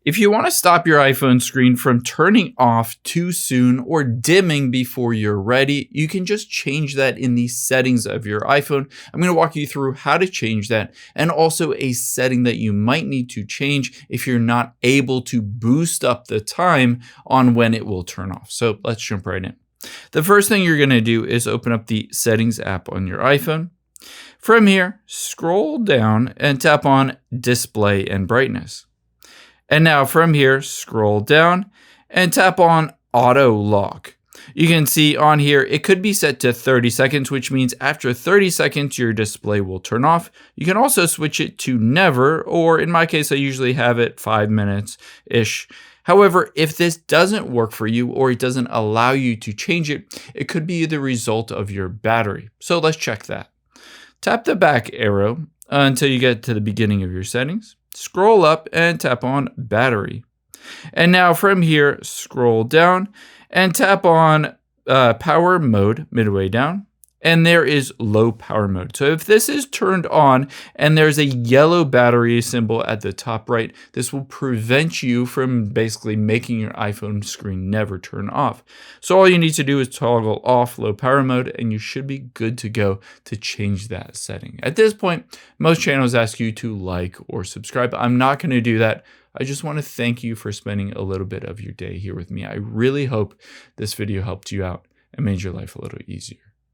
If you want to stop your iPhone screen from turning off too soon or dimming before you're ready, you can just change that in the settings of your iPhone. I'm going to walk you through how to change that and also a setting that you might need to change if you're not able to boost up the time on when it will turn off. So let's jump right in. The first thing you're going to do is open up the Settings app on your iPhone. From here, scroll down and tap on Display and Brightness. And now from here, scroll down and tap on Auto Lock. You can see on here, it could be set to 30 seconds, which means after 30 seconds, your display will turn off. You can also switch it to never, or in my case, I usually have it 5 minutes-ish. However, if this doesn't work for you or it doesn't allow you to change it, it could be the result of your battery. So let's check that. Tap the back arrow until you get to the beginning of your settings. Scroll up and tap on Battery. And now from here, scroll down and tap on Power Mode midway down. And there is Low Power Mode. So if this is turned on and there's a yellow battery symbol at the top right, this will prevent you from basically making your iPhone screen never turn off. So all you need to do is toggle off Low Power Mode and you should be good to go to change that setting. At this point, most channels ask you to like or subscribe. I'm not going to do that. I just want to thank you for spending a little bit of your day here with me. I really hope this video helped you out and made your life a little easier.